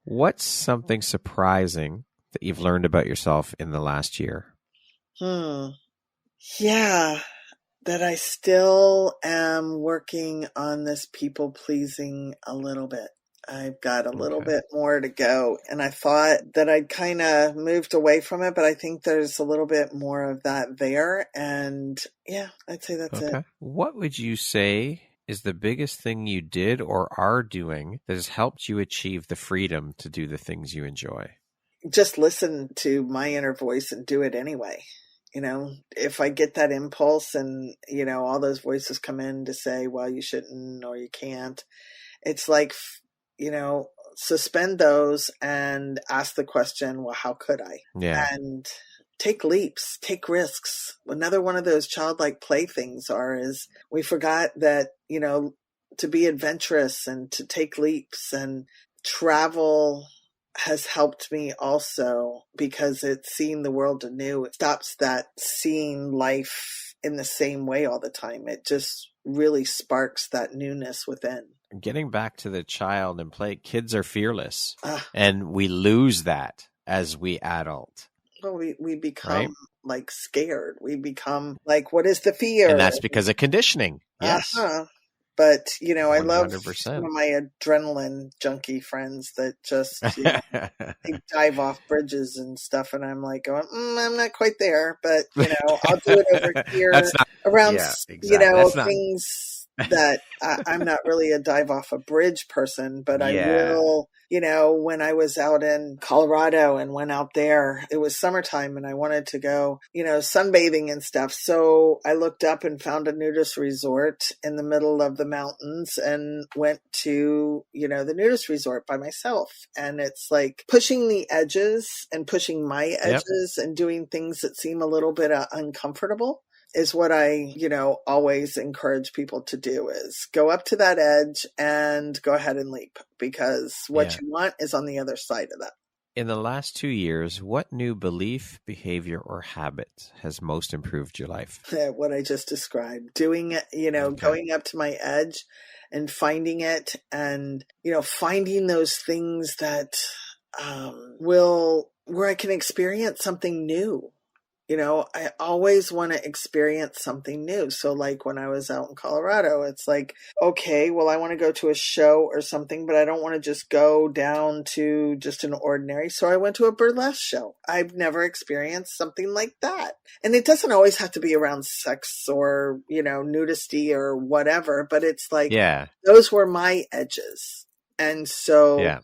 What's something surprising that you've learned about yourself in the last year? Yeah, that I still am working on this people pleasing a little bit. I've got a little bit more to go. And I thought that I'd kind of moved away from it, but I think there's a little bit more of that there. And yeah, I'd say that's it. What would you say is the biggest thing you did or are doing that has helped you achieve the freedom to do the things you enjoy? Just listen to my inner voice and do it anyway. If I get that impulse and, all those voices come in to say, well, you shouldn't or you can't, it's like, suspend those and ask the question, well, how could I? Yeah. And take leaps, take risks. Another one of those childlike playthings is we forgot that, to be adventurous and to take leaps, and travel has helped me also because it's seeing the world anew. It stops that seeing life in the same way all the time. It just really sparks that newness within. Getting back to the child and play, kids are fearless, and we lose that as we adult. Well, we become like scared. We become like, what is the fear? And that's because of conditioning. Yes. But, I love 100%. some of my adrenaline junkie friends that just they dive off bridges and stuff. And I'm like going, I'm not quite there, but, I'll do it over here around, things that I'm not really a dive off a bridge person, but I will. When I was out in Colorado and went out there, it was summertime and I wanted to go, sunbathing and stuff. So I looked up and found a nudist resort in the middle of the mountains and went to, the nudist resort by myself. And it's like pushing the edges and pushing my edges and doing things that seem a little bit uncomfortable is what I, always encourage people to do, is go up to that edge and go ahead and leap, because what you want is on the other side of that. In the last 2 years, what new belief, behavior, or habit has most improved your life? What I just described, doing it, going up to my edge and finding it, and, finding those things that where I can experience something new. I always want to experience something new. So like when I was out in Colorado, it's like, okay, well, I want to go to a show or something, but I don't want to just go down to just an ordinary. So I went to a burlesque show. I've never experienced something like that. And it doesn't always have to be around sex or, nudity or whatever, but it's like, those were my edges. And so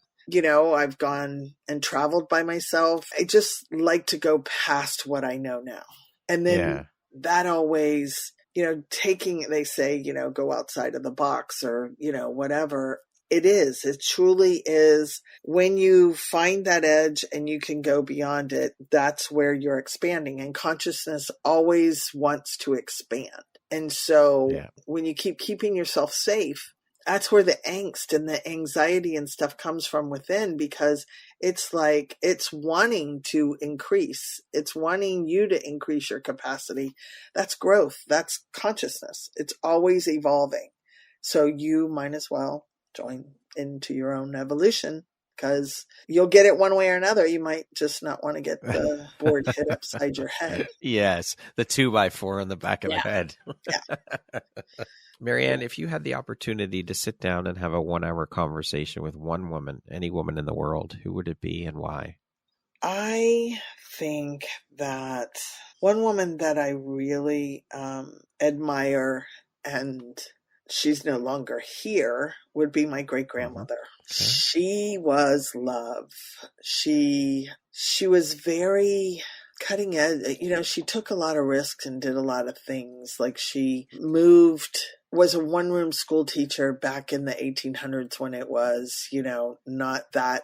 I've gone and traveled by myself. I just like to go past what I know now. And then that always, they say, go outside of the box or, whatever. It truly is when you find that edge and you can go beyond it, that's where you're expanding. And consciousness always wants to expand. And so when you keep keeping yourself safe, that's where the angst and the anxiety and stuff comes from within, because it's like, it's wanting to increase. It's wanting you to increase your capacity. That's growth. That's consciousness. It's always evolving. So you might as well join into your own evolution, because you'll get it one way or another. You might just not want to get the board hit upside your head. Yes, the 2x4 on the back of the head. Yeah. Marianne, if you had the opportunity to sit down and have a 1-hour conversation with one woman, any woman in the world, who would it be and why? I think that one woman that I really admire, and she's no longer here, would be my great-grandmother. Okay. She was love. She was very cutting edge. She took a lot of risks and did a lot of things. Like she was a one-room school teacher back in the 1800s when it was, not that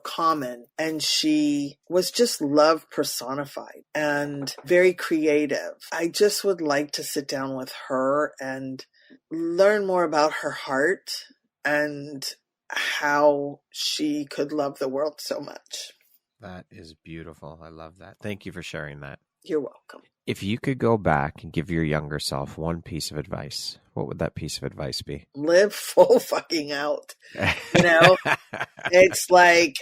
common. And she was just love personified and very creative. I just would like to sit down with her and learn more about her heart and how she could love the world so much. That is beautiful. I love that. Thank you for sharing that. You're welcome. If you could go back and give your younger self one piece of advice, what would that piece of advice be? Live full fucking out. It's like,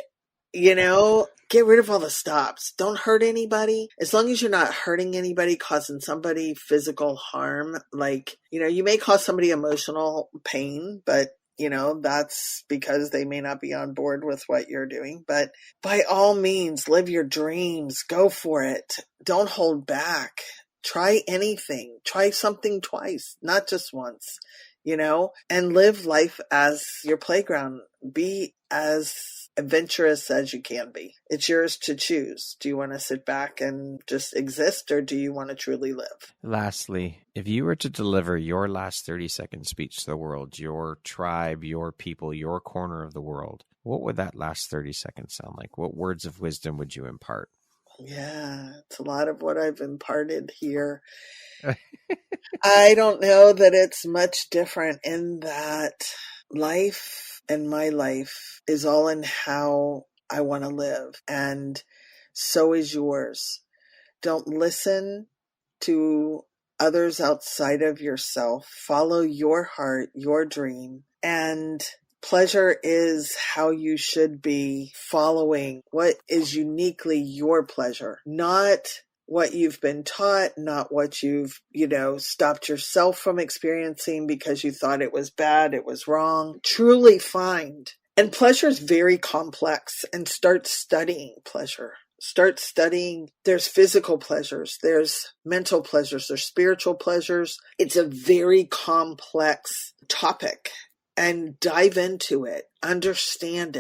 get rid of all the stops. Don't hurt anybody. As long as you're not hurting anybody, causing somebody physical harm. Like, you may cause somebody emotional pain, but that's because they may not be on board with what you're doing. But by all means, live your dreams. Go for it. Don't hold back. Try anything. Try something twice, not just once, and live life as your playground. Be as adventurous as you can be. It's yours to choose. Do you want to sit back and just exist, or do you want to truly live? Lastly, if you were to deliver your last 30-second speech to the world, your tribe, your people, your corner of the world, what would that last 30 seconds sound like? What words of wisdom would you impart? Yeah, it's a lot of what I've imparted here. I don't know that it's much different in that life and my life is all in how I want to live, and so is yours. Don't listen to others outside of yourself. Follow your heart, your dream, and pleasure is how you should be following what is uniquely your pleasure, not what you've been taught, not what you've, stopped yourself from experiencing because you thought it was bad, it was wrong. Truly find. And pleasure is very complex, and start studying pleasure. Start studying. There's physical pleasures, there's mental pleasures, there's spiritual pleasures. It's a very complex topic. And dive into it, understand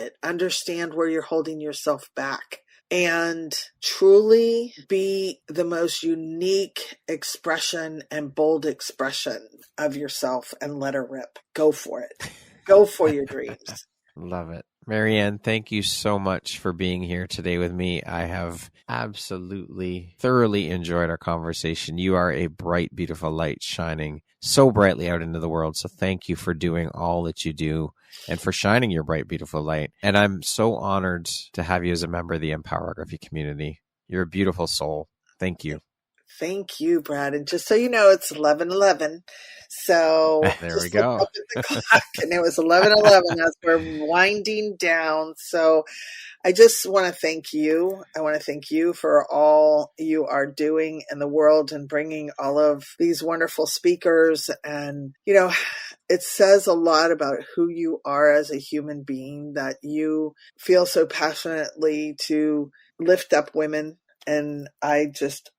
where you're holding yourself back, and truly be the most unique expression and bold expression of yourself, and let her rip. Go for it. Go for your dreams. Love it. Marianne, thank you so much for being here today with me. I have absolutely thoroughly enjoyed our conversation. You are a bright, beautiful light shining so brightly out into the world. So thank you for doing all that you do and for shining your bright, beautiful light. And I'm so honored to have you as a member of the Empowerography community. You're a beautiful soul. Thank you. Thank you, Brad. And just so you know, it's 11:11. So there we go. Up at the clock, and it was 11:11 as we're winding down. So I just want to thank you. I want to thank you for all you are doing in the world and bringing all of these wonderful speakers. And, it says a lot about who you are as a human being, that you feel so passionately to lift up women. And I just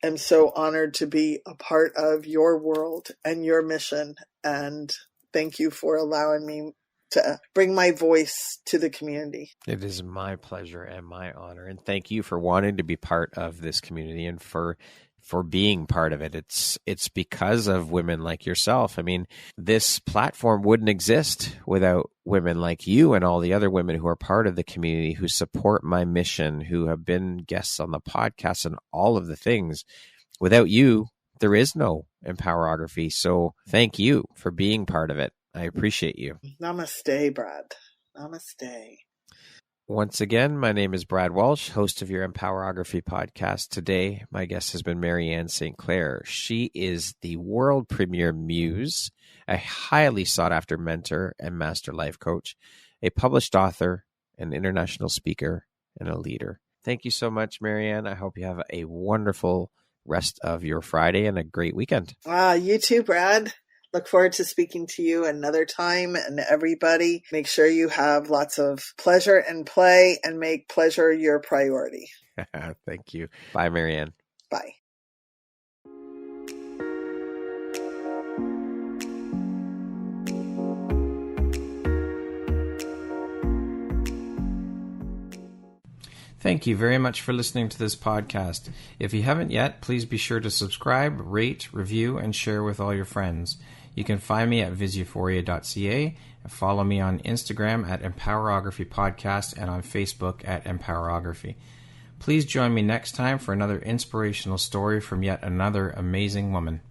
am so honored to be a part of your world and your mission. And thank you for allowing me to bring my voice to the community. It is my pleasure and my honor. And thank you for wanting to be part of this community and for being part of it. It's because of women like yourself. I mean, this platform wouldn't exist without women like you and all the other women who are part of the community, who support my mission, who have been guests on the podcast and all of the things. Without you, there is no Empowerography. So thank you for being part of it. I appreciate you. Namaste, Brad. Namaste. Once again, my name is Brad Walsh, host of your Empowerography podcast. Today, my guest has been Marianne St.Clair. She is the world premier Muse, a highly sought-after mentor and master life coach, a published author, an international speaker, and a leader. Thank you so much, Marianne. I hope you have a wonderful rest of your Friday and a great weekend. You too, Brad. Look forward to speaking to you another time. And everybody, make sure you have lots of pleasure and play and make pleasure your priority. Thank you. Bye, Marianne. Bye. Thank you very much for listening to this podcast. If you haven't yet, please be sure to subscribe, rate, review, and share with all your friends. You can find me at viseuphoria.ca and follow me on Instagram at Empowerography Podcast and on Facebook at Empowerography. Please join me next time for another inspirational story from yet another amazing woman.